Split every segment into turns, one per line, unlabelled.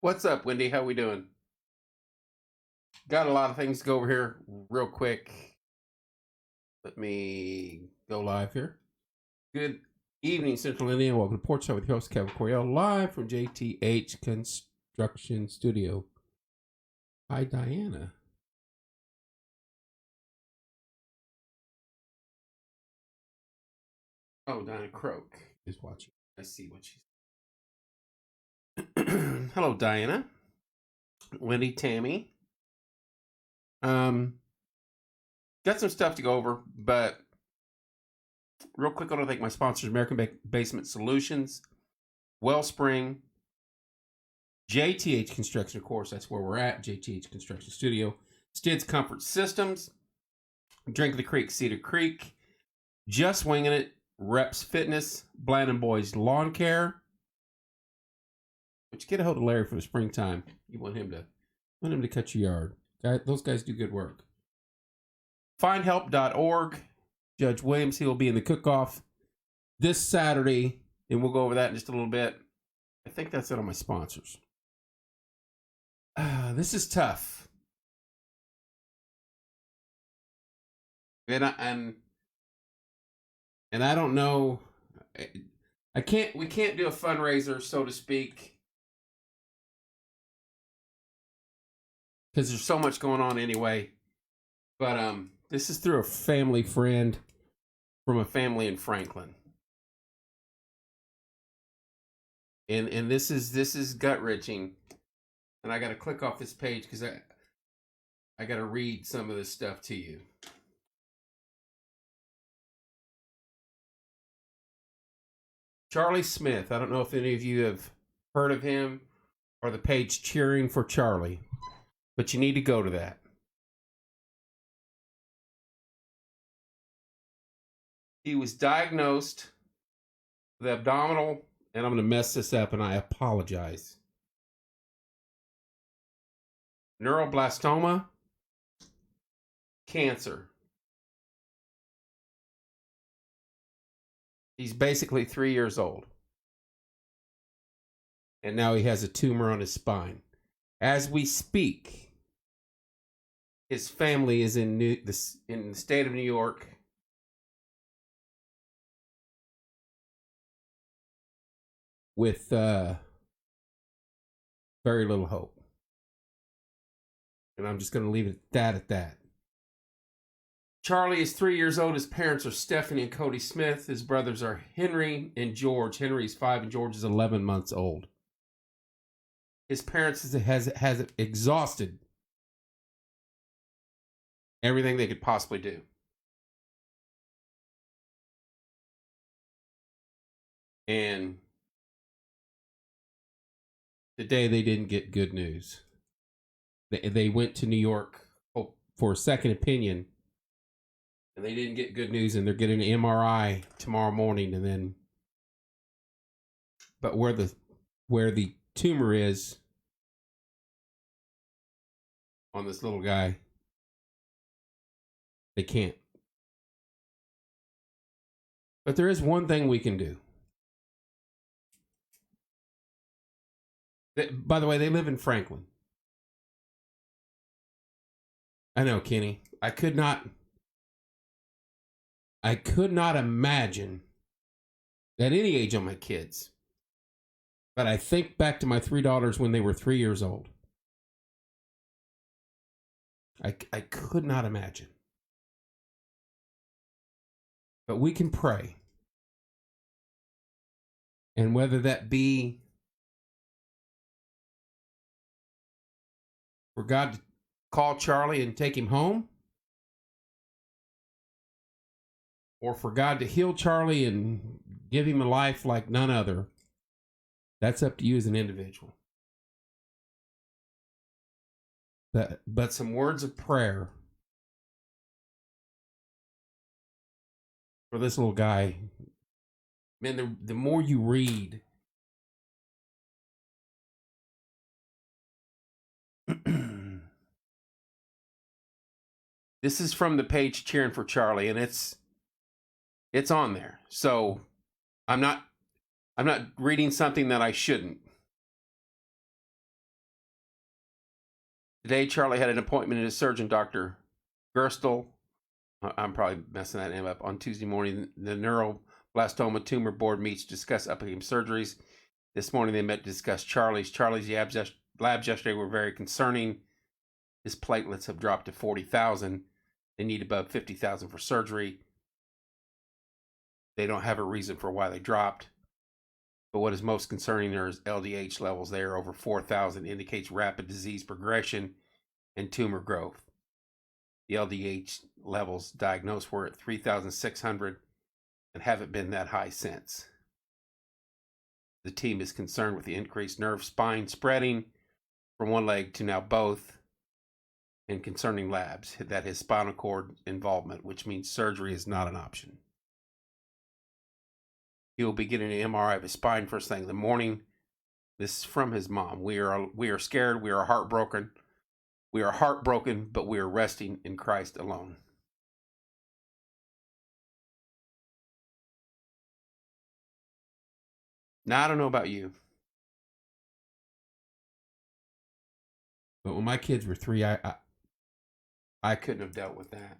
What's up, Wendy? How we doing? Got a lot of things to go over here real quick. Let me go live here. Good evening, Central Indiana. Welcome to Porch Side with your host, Kevin Coriel, live from JTH Construction Studio. Hi, Diana. Oh, Diana Croak is watching. I see what she's. Hello, Diana. Wendy, Tammy. Got some stuff to go over, but real quick, I want to thank my sponsors, American Basement Solutions, Wellspring, JTH Construction, of course, that's where we're at, JTH Construction Studio, Stids Comfort Systems, Drink of the Creek, Cedar Creek, Just Winging It, Reps Fitness, Bland & Boys Lawn Care. But you get a hold of Larry for the springtime. You want him to cut your yard. Those guys do good work. Findhelp.org. Judge Williams, he will be in the cook-off this Saturday, and we'll go over that in just a little bit. I think that's it on my sponsors. This is tough. And I don't know. We can't do a fundraiser, so to speak, because there's so much going on anyway. But this is through a family friend from a family in Franklin. And this is gut-wrenching. And I got to click off this page because I got to read some of this stuff to you. Charlie Smith. I don't know if any of you have heard of him or the page Cheering for Charlie, but you need to go to that. He was diagnosed with abdominal, and I'm going to mess this up, and I apologize, neuroblastoma, cancer. He's basically 3 years old. And now he has a tumor on his spine. As we speak, his family is in the state of New York. With very little hope. And I'm just going to leave it at that. Charlie is 3 years old. His parents are Stephanie and Cody Smith. His brothers are Henry and George. Henry is 5 and George is 11 months old. His parents has exhausted everything they could possibly do. And today they didn't get good news. They went to New York for a second opinion, and they didn't get good news, and they're getting an MRI tomorrow morning, and then, but where the tumor is on this little guy, they can't. But there is one thing we can do. By the way, they live in Franklin. I know, Kenny. I could not imagine at any age on my kids. But I think back to my 3 daughters when they were 3 years old. I could not imagine. But we can pray. And whether that be for God to call Charlie and take him home, or for God to heal Charlie and give him a life like none other, that's up to you as an individual. But some words of prayer for this little guy. Man, the more you read, this is from the page Cheering for Charlie, and it's on there. So I'm not reading something that I shouldn't. Today, Charlie had an appointment at his surgeon, Dr. Gerstel. I'm probably messing that name up. On Tuesday morning, the neuroblastoma tumor board meets to discuss upcoming surgeries. This morning, they met to discuss Charlie's. Charlie's labs yesterday were very concerning. His platelets have dropped to 40,000. They need above 50,000 for surgery. They don't have a reason for why they dropped. But what is most concerning are his LDH levels. They are over 4,000, indicates rapid disease progression and tumor growth. The LDH levels diagnosed were at 3,600 and haven't been that high since. The team is concerned with the increased nerve spine spreading from one leg to now both, and concerning labs, that his spinal cord involvement, which means surgery is not an option. He will be getting an MRI of his spine first thing in the morning. This is from his mom. We are scared. We are heartbroken. We are heartbroken, but we are resting in Christ alone. Now, I don't know about you, but when my kids were 3, I couldn't have dealt with that.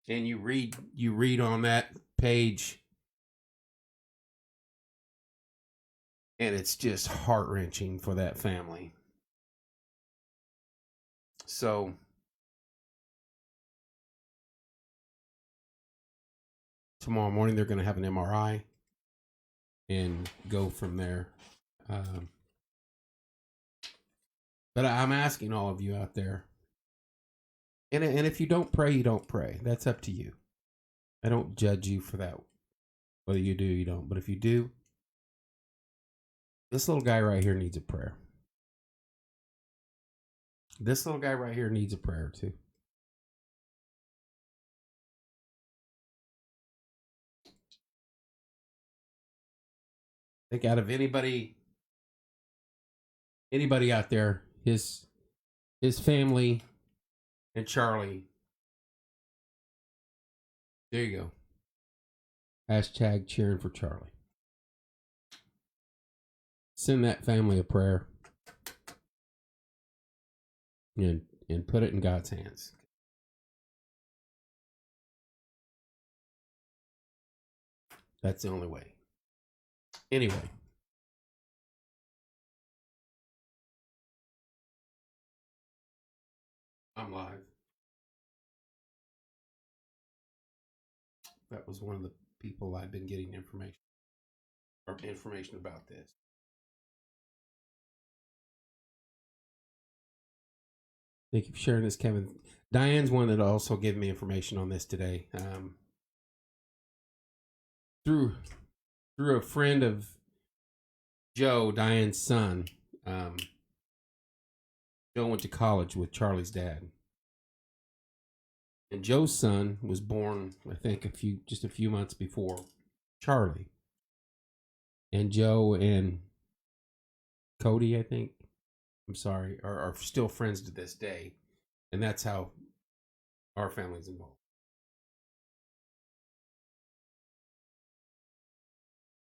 And you read on that page, and it's just heart-wrenching for that family. So tomorrow morning they're going to have an MRI and go from there. But I'm asking all of you out there, and if you don't pray, you don't pray. That's up to you. I don't judge you for that. Whether you do or you don't. But if you do, this little guy right here needs a prayer. This little guy right here needs a prayer too. I think out of anybody out there, his family and Charlie. There you go. Hashtag cheering for Charlie. Send that family a prayer and put it in God's hands. That's the only way. Anyway. I'm live. That was one of the people I've been getting information about this. Thank you for sharing this, Kevin. Diane's one that also gave me information on this today. Through a friend of Joe, Diane's son. Joe went to college with Charlie's dad. And Joe's son was born, I think, just a few months before Charlie. And Joe and Cody, I think, I'm sorry, are still friends to this day. And that's how our family's involved.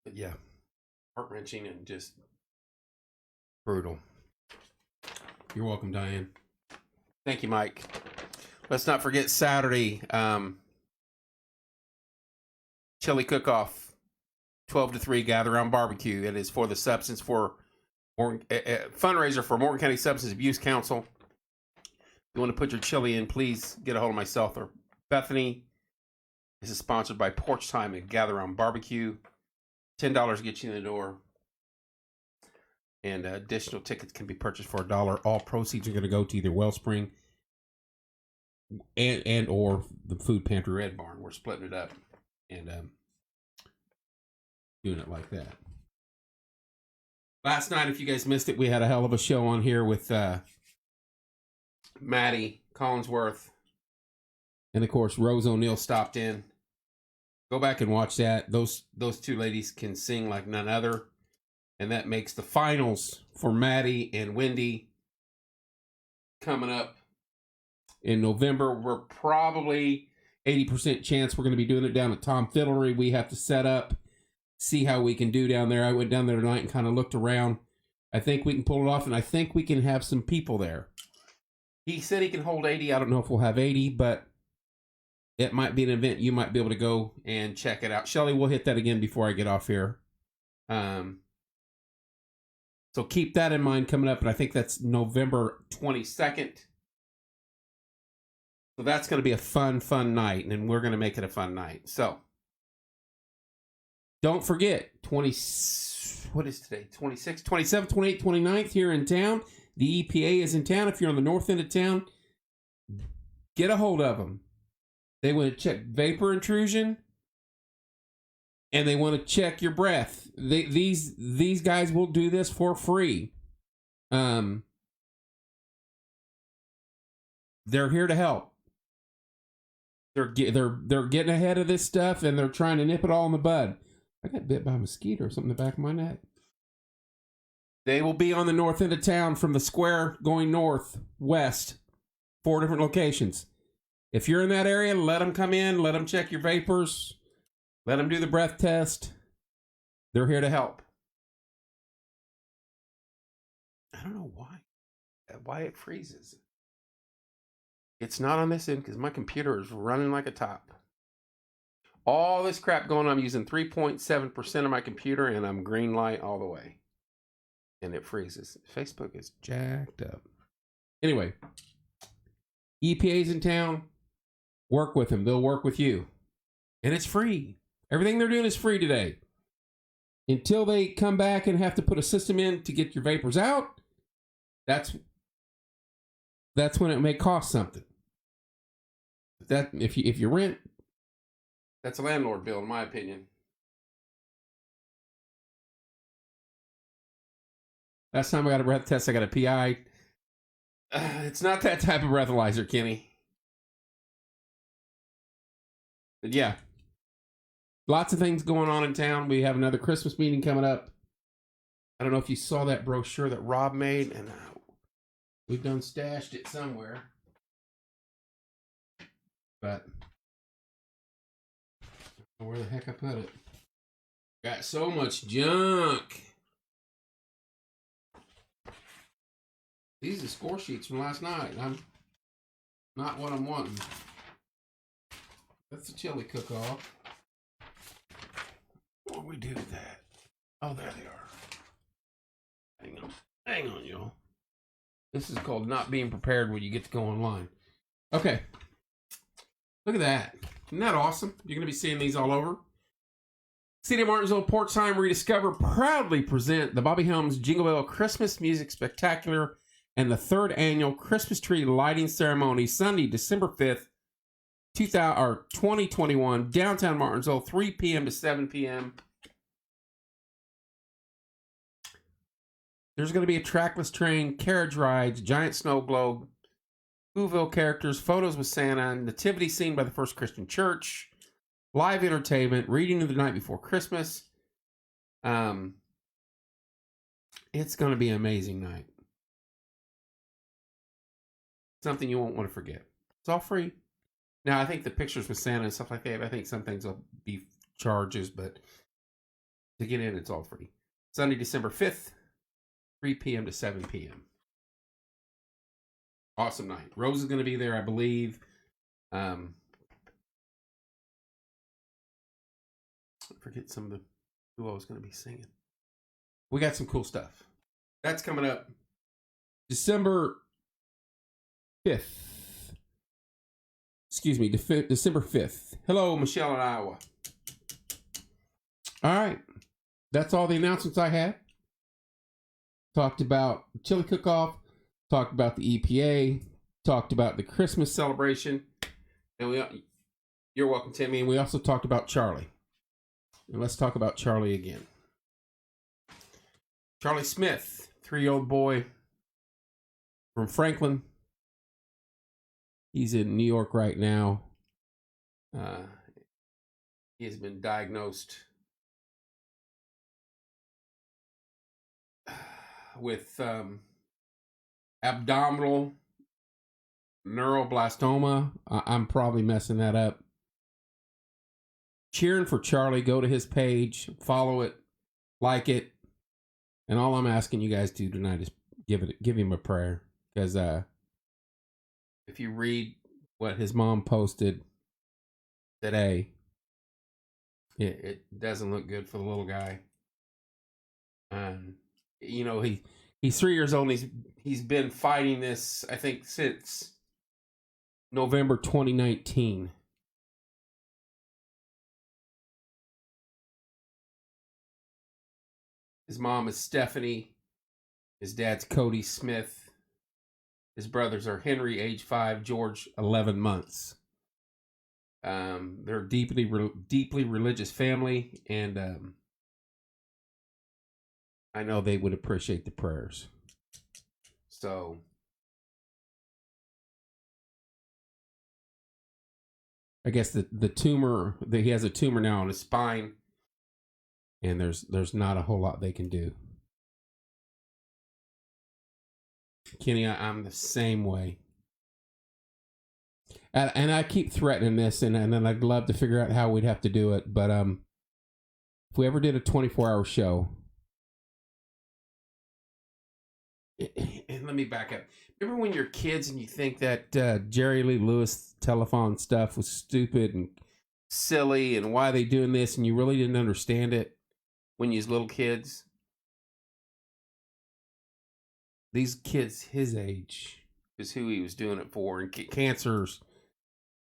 But yeah, heart-wrenching and just brutal. You're welcome, Diane. Thank you, Mike. Let's not forget Saturday, chili cook-off, 12 to 3, gather around barbecue. It is for the fundraiser for Morgan County Substance Abuse Council. If you want to put your chili in, please get a hold of myself or Bethany. This is sponsored by Porch Time and Gather Around Barbecue. $10 gets you in the door. And additional tickets can be purchased for $1. All proceeds are going to go to either Wellspring and or the Food Pantry Red Barn. We're splitting it up and doing it like that. Last night, if you guys missed it, we had a hell of a show on here with Maddie Collinsworth. And, of course, Rose O'Neill stopped in. Go back and watch that. Those two ladies can sing like none other. And that makes the finals for Maddie and Wendy coming up in November. We're probably 80% chance we're going to be doing it down at Tom Fiddlery. We have to set up, see how we can do down there. I went down there tonight and kind of looked around. I think we can pull it off, and I think we can have some people there. He said he can hold 80. I don't know if we'll have 80, but it might be an event you might be able to go and check it out. Shelly, we'll hit that again before I get off here. So keep that in mind coming up, and I think that's November 22nd. So that's going to be a fun night, and we're going to make it a fun night. So don't forget, what is today? 26th, 27th, 28th, 29th here in town. The EPA is in town. If you're on the north end of town, get a hold of them. They want to check vapor intrusion, and they want to check your breath. These guys will do this for free. They're here to help. They're getting ahead of this stuff, and they're trying to nip it all in the bud. I got bit by a mosquito or something in the back of my neck. They will be on the north end of town from the square going northwest. 4 different locations. If you're in that area, let them come in. Let them check your vapors. Let them do the breath test. They're here to help. I don't know why it freezes. It's not on this end because my computer is running like a top. All this crap going on, I'm using 3.7% of my computer, and I'm green light all the way. And it freezes. Facebook is jacked up. Anyway, EPA's in town. Work with them. They'll work with you. And it's free. Everything they're doing is free today. Until they come back and have to put a system in to get your vapors out, that's when it may cost something. If you rent, that's a landlord bill, in my opinion. Last time I got a breath test, I got a PI. It's not that type of breathalyzer, Kenny. But yeah. Lots of things going on in town. We have another Christmas meeting coming up. I don't know if you saw that brochure that Rob made, and we've done stashed it somewhere. But I don't know where the heck I put it. Got so much junk. These are score sheets from last night. I'm not what I'm wanting. That's the chili cook-off. What do we do with that? Oh, there they are. Hang on, y'all. This is called not being prepared when you get to go online. Okay. Look at that. Isn't that awesome? You're going to be seeing these all over. City of Martinsville, Portsheim Rediscover proudly present the Bobby Helms Jingle Bell Christmas Music Spectacular and the 3rd annual Christmas Tree Lighting Ceremony, Sunday, December 5th, 2021, downtown Martinsville, 3 p.m. to 7 p.m. There's going to be a trackless train, carriage rides, giant snow globe, Whoville characters, photos with Santa, nativity scene by the First Christian Church, live entertainment, reading of the night before Christmas. It's going to be an amazing night. Something you won't want to forget. It's all free. Now, I think the pictures with Santa and stuff like that, I think some things will be charges, but to get in, it's all free. Sunday, December 5th, 3 p.m. to 7 p.m. Awesome night. Rose is going to be there, I believe. I forget some of who I was going to be singing. We got some cool stuff. That's coming up December 5th. Excuse me, December 5th. Hello, Michelle in Iowa. All right. That's all the announcements I had. Talked about chili cook-off. Talked about the EPA. Talked about the Christmas celebration. And you're welcome, Timmy. And we also talked about Charlie. And let's talk about Charlie again. Charlie Smith, 3-year-old boy from Franklin. He's in New York right now. He has been diagnosed with abdominal neuroblastoma. I'm probably messing that up. Cheering for Charlie. Go to his page, follow it, like it. And all I'm asking you guys to do tonight is give him a prayer, because if you read what his mom posted today, it doesn't look good for the little guy. You know, he's 3 years old. And he's been fighting this, I think, since November 2019. His mom is Stephanie. His dad's Cody Smith. His brothers are Henry, age 5, George, 11 months. They're a deeply religious family, and I know they would appreciate the prayers. So, I guess the tumor, he has a tumor now on his spine, and there's not a whole lot they can do. Kenny, I'm the same way. And I keep threatening this, and then I'd love to figure out how we'd have to do it. But if we ever did a 24-hour show, and let me back up. Remember when you're kids and you think that Jerry Lee Lewis telephone stuff was stupid and silly, and why are they doing this, and you really didn't understand it when you was little kids? These kids his age is who he was doing it for, and cancers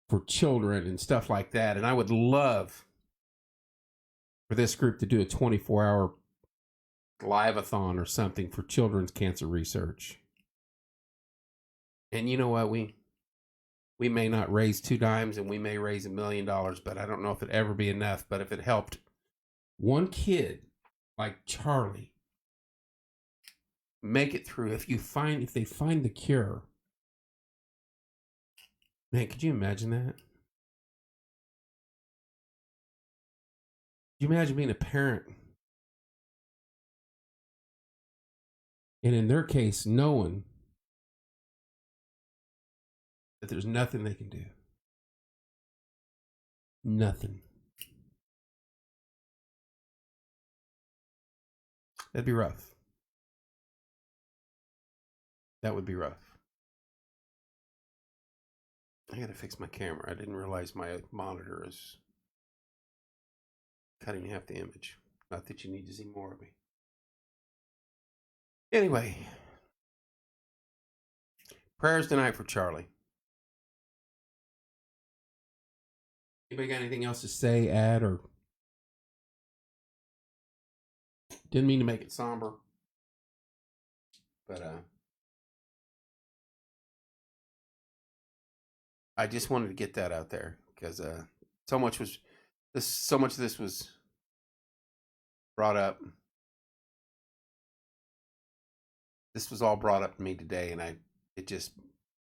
for children and stuff like that. And I would love for this group to do a 24-hour live-a-thon or something for children's cancer research. And you know what? We may not raise 2 dimes, and we may raise $1 million, but I don't know if it'd ever be enough. But if it helped one kid like Charlie make it through, if they find the cure, man, could you imagine that? Could you imagine being a parent, and in their case, knowing that there's nothing they can do? Nothing. That'd be rough. That would be rough. I gotta fix my camera. I didn't realize my monitor is cutting half the image. Not that you need to see more of me. Anyway, prayers tonight for Charlie. Anybody got anything else to say, add, or? Didn't mean to make it somber, but I just wanted to get that out there, because so much of this was brought up. This was all brought up to me today, and it just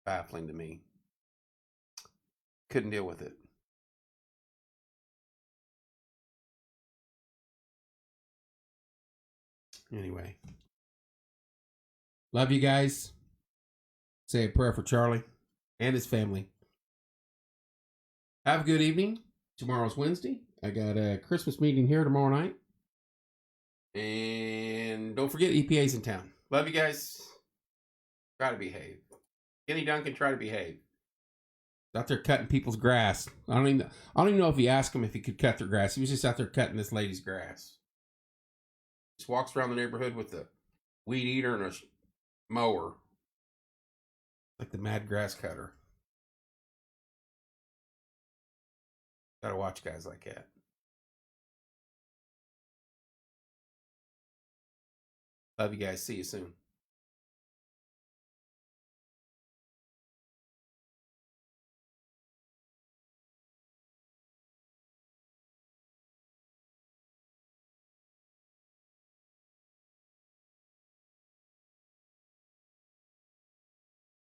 baffling to me. Couldn't deal with it. Anyway, love you guys. Say a prayer for Charlie and his family. Have a good evening. Tomorrow's Wednesday. I got a Christmas meeting here tomorrow night. And don't forget, EPA's in town. Love you guys. Try to behave. Kenny Duncan, try to behave. Out there cutting people's grass. I don't even know if he asked him if he could cut their grass. He was just out there cutting this lady's grass. Just walks around the neighborhood with a weed eater and a mower. Like the mad grass cutter. Gotta watch guys like that. Love you guys. See you soon.